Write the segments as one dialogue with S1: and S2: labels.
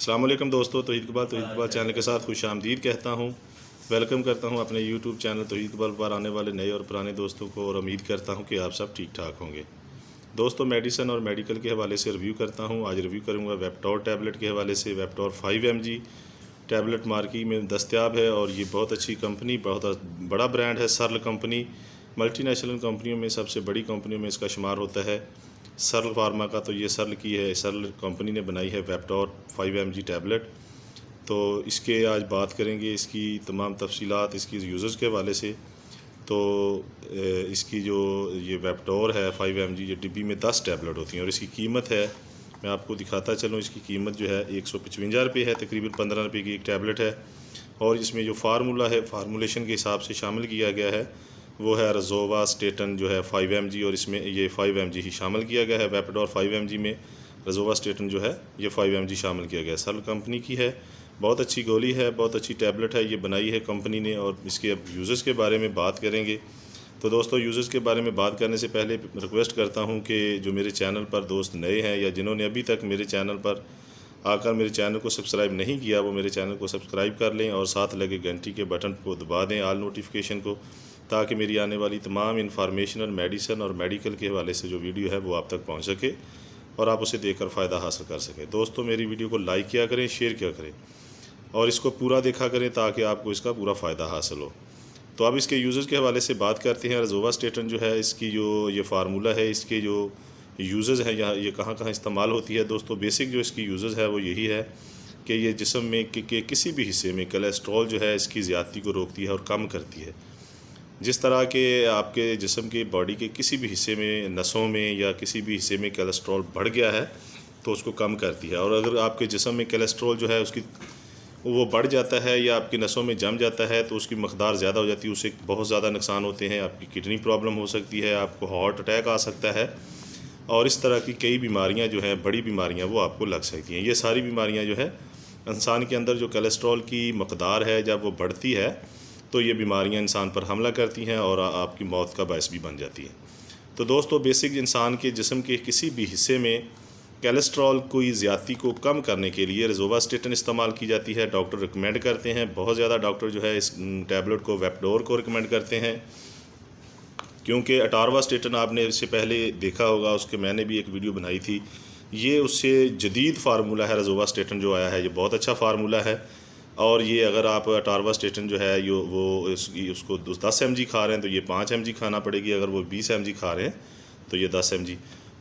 S1: अस्सलाम वालेकुम दोस्तों, तौहीद इकबाल चैनल के साथ खुश आमदीद कहता हूँ। वेलकम करता हूँ अपने यूट्यूब चैनल तौहीद इकबाल पर आने वाले नए और पुराने दोस्तों को, और उम्मीद करता हूँ कि आप सब ठीक ठाक होंगे। दोस्तों, मेडिसिन और मेडिकल के हवाले से रिव्यू करता हूँ। आज रिव्यू करूँगा वेपटोर टैबलेट के हवाले से। वेपटोर 5 mg टैबलेट मार्केट में दस्तयाब है और ये बहुत अच्छी कंपनी, बहुत बड़ा ब्रांड है। सरल कंपनी मल्टीनेशनल कंपनियों में सबसे बड़ी कंपनियों में इसका शुमार होता है। सरल फार्मा का तो ये सरल की है, सरल कंपनी ने बनाई है वेपटोर 5 mg टैबलेट। तो इसके आज बात करेंगे, इसकी तमाम तफसीलात इसकी यूज़र्स के हवाले से। तो इसकी जो ये वेपटोर है 5 mg, ये डिब्बी में 10 टैबलेट होती हैं और इसकी कीमत है, मैं आपको दिखाता चलूँ। इसकी कीमत जो है 155 रुपये है, तकरीबन 15 रुपये की एक टैबलेट है। और इसमें जो फार्मूला है, फार्मूलेशन के हिसाब से शामिल किया गया है वो है रोज़ोवास्टेटन जो है 5 mg, और इसमें ये 5 mg ही शामिल किया गया है। वेपटोर 5 mg में रोज़ोवास्टेटन जो है ये 5 mg शामिल किया गया है। सरल कंपनी की है, बहुत अच्छी गोली है, बहुत अच्छी टैबलेट है, ये बनाई है कंपनी ने। और इसके अब यूज़र्स के बारे में बात करेंगे। तो दोस्तों, यूज़र्स के बारे में बात करने से पहले रिक्वेस्ट करता हूँ कि जो मेरे चैनल पर दोस्त नए हैं या जिन्होंने अभी तक मेरे चैनल पर आकर मेरे चैनल को सब्सक्राइब नहीं किया, वो मेरे चैनल को सब्सक्राइब कर लें और साथ लगे घंटी के बटन को दबा दें, आल नोटिफिकेशन को, ताकि मेरी आने वाली तमाम इन्फॉर्मेशन और मेडिसिन और मेडिकल के हवाले से जो वीडियो है वो आप तक पहुँच सके और आप उसे देखकर फ़ायदा हासिल कर सकें। दोस्तों, मेरी वीडियो को लाइक किया करें, शेयर किया करें और इसको पूरा देखा करें ताकि आपको इसका पूरा फ़ायदा हासिल हो। तो अब इसके यूज़र्स के हवाले से बात करते हैं। रोज़ोवास्टेटन जो है, इसकी जो ये फार्मूला है, इसके जो यूज़र्स हैं, यहाँ ये कहाँ कहाँ इस्तेमाल होती है। दोस्तों, बेसिक जो इसकी यूज़र्स है वो यही है कि ये जिस्म में के किसी भी हिस्से में कोलेस्ट्रॉल जो है इसकी ज़्यादती को रोकती है और कम करती है। जिस तरह के आपके जिस्म के बॉडी के किसी भी हिस्से में, नसों में या किसी भी हिस्से में कोलेस्ट्रॉल बढ़ गया है तो उसको कम करती है। और अगर आपके जिस्म में कोलेस्ट्रॉल जो है उसकी वो बढ़ जाता है या आपकी नसों में जम जाता है तो उसकी मकदार ज़्यादा हो जाती है, उससे बहुत ज़्यादा नुकसान होते हैं। आपकी किडनी प्रॉब्लम हो सकती है, आपको हार्ट अटैक आ सकता है और इस तरह की कई बीमारियां जो हैं, बड़ी बीमारियां, वो आपको लग सकती हैं। ये सारी बीमारियां जो है इंसान के अंदर जो कोलेस्ट्रॉल की मकदार है जब वो बढ़ती है तो ये बीमारियां इंसान पर हमला करती हैं और आपकी मौत का बायस भी बन जाती हैं। तो दोस्तों, बेसिक इंसान के जिस्म के किसी भी हिस्से में कोलेस्ट्रॉल की ज़्यादती को कम करने के लिए रोज़ोवास्टेटन इस्तेमाल की जाती है। डॉक्टर रिकमेंड करते हैं, बहुत ज़्यादा डॉक्टर जो है इस टैबलेट को, वेपटोर को रिकमेंड करते हैं, क्योंकि अटारवास्टेटन आपने इससे पहले देखा होगा, उसके मैंने भी एक वीडियो बनाई थी। ये उससे जदीद फार्मूला है। रोज़ोवास्टेटन जो आया है ये बहुत अच्छा फार्मूला है। और ये अगर आप अटारवास्टेटन जो है उसको 10 mg खा रहे हैं तो ये 5 mg खाना पड़ेगी। अगर वो 20 mg खा रहे हैं तो ये 10 mg।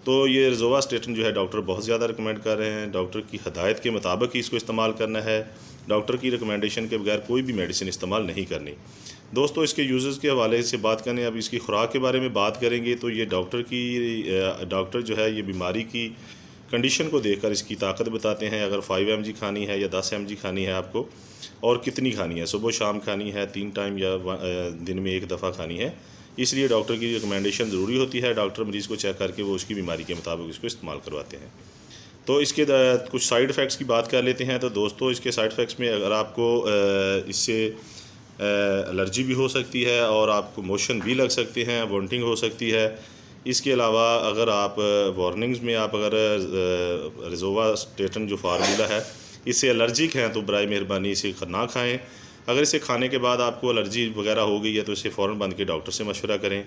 S1: तो ये रोज़ोवास्टेटन जो है डॉक्टर बहुत ज़्यादा रिकमेंड कर रहे हैं। डॉक्टर की हदायत के मुताबिक ही इसको इस्तेमाल करना है। डॉक्टर की रिकमेंडेशन के बगैर कोई भी मेडिसिन इस्तेमाल नहीं करनी। दोस्तों, इसके यूज़र्स के हवाले से बात करें, अब इसकी खुराक के बारे में बात करेंगे। तो ये डॉक्टर जो है ये बीमारी की कंडीशन को देखकर इसकी ताकत बताते हैं। अगर 5 mg खानी है या 10 mg खानी है आपको, और कितनी खानी है, सुबह शाम खानी है, 3 टाइम या दिन में 1 दफ़ा खानी है, इसलिए डॉक्टर की रिकमेंडेशन ज़रूरी होती है। डॉक्टर मरीज़ को चेक करके वो उसकी बीमारी के मुताबिक इसको इस्तेमाल करवाते हैं। तो इसके कुछ साइड इफ़ेक्ट्स की बात कर लेते हैं। तो दोस्तों, इसके साइड इफ़ेक्ट्स में अगर आपको इससे एलर्जी भी हो सकती है और आपको मोशन भी लग सकते हैं, वॉमिटिंग हो सकती है। इसके अलावा अगर आप वार्निंग्स में आप अगर रोज़ोवास्टेटन जो फार्मूला है इससे एलर्जिक हैं तो बराए मेहरबानी इसे ना खाएं। अगर इसे खाने के बाद आपको एलर्जी वगैरह हो गई है तो इसे फ़ौरन बंद के डॉक्टर से मशवरा करें।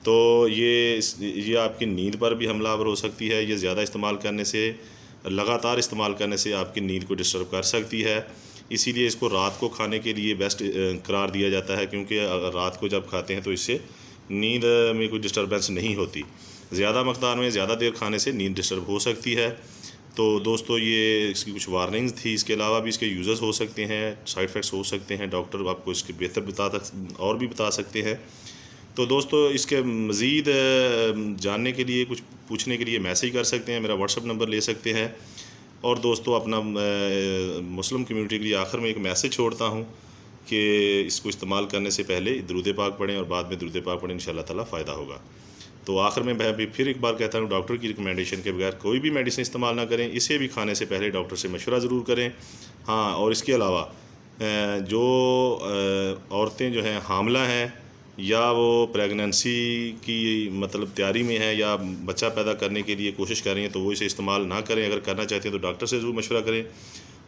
S1: तो ये आपकी नींद पर भी हमलावर हो सकती है। ये ज़्यादा इस्तेमाल करने से, लगातार इस्तेमाल करने से आपकी नींद को डिस्टर्ब कर सकती है। इसीलिए इसको रात को खाने के लिए बेस्ट करार दिया जाता है, क्योंकि अगर रात को जब खाते हैं तो इससे नींद में कोई डिस्टर्बेंस नहीं होती। ज़्यादा मकदार में ज़्यादा देर खाने से नींद डिस्टर्ब हो सकती है। तो दोस्तों, ये इसकी कुछ वार्निंग्स थी। इसके अलावा भी इसके यूज़र्स हो सकते हैं, साइड इफ़ेक्ट्स हो सकते हैं, डॉक्टर आपको इसके बेहतर और भी बता सकते हैं। तो दोस्तों, इसके मज़ीद जानने के लिए, कुछ पूछने के लिए मैसेज कर सकते हैं, मेरा व्हाट्सअप नंबर ले सकते हैं। और दोस्तों, अपना मुस्लिम कम्यूनिटी के लिए आखिर में एक मैसेज छोड़ता हूँ कि इसको इस्तेमाल करने से पहले दुरूद पाक पढ़ें और बाद में दुरूद पाक पढ़ें, इंशाअल्लाह ताला फ़ायदा होगा। तो आखिर में मैं भी फिर एक बार कहता हूँ, डॉक्टर की रिकमेंडेशन के बगैर कोई भी मेडिसिन इस्तेमाल ना करें। इसे भी खाने से पहले डॉक्टर से मशवरा ज़रूर करें। हाँ, और इसके अलावा जो औरतें जो हैं हामला हैं या वो प्रेगनेंसी की मतलब तैयारी में है या बच्चा पैदा करने के लिए कोशिश कर रही हैं तो वो इसे इस्तेमाल ना करें। अगर करना चाहते हैं तो डॉक्टर से ज़रूर मशवरा करें।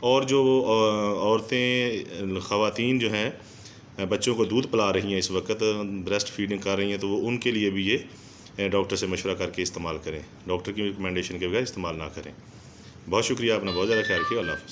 S1: और जो औरतें ख़वातीन जो हैं बच्चों को दूध पिला रही हैं, इस वक्त ब्रेस्ट फीडिंग कर रही हैं, तो वो उनके लिए भी ये डॉक्टर से मशवरा करके इस्तेमाल करें, डॉक्टर की रिकमेंडेशन के बगैर इस्तेमाल ना करें। बहुत शुक्रिया, अपना बहुत ज़्यादा ख्याल रखिए। अल्लाह हाफ़िज़।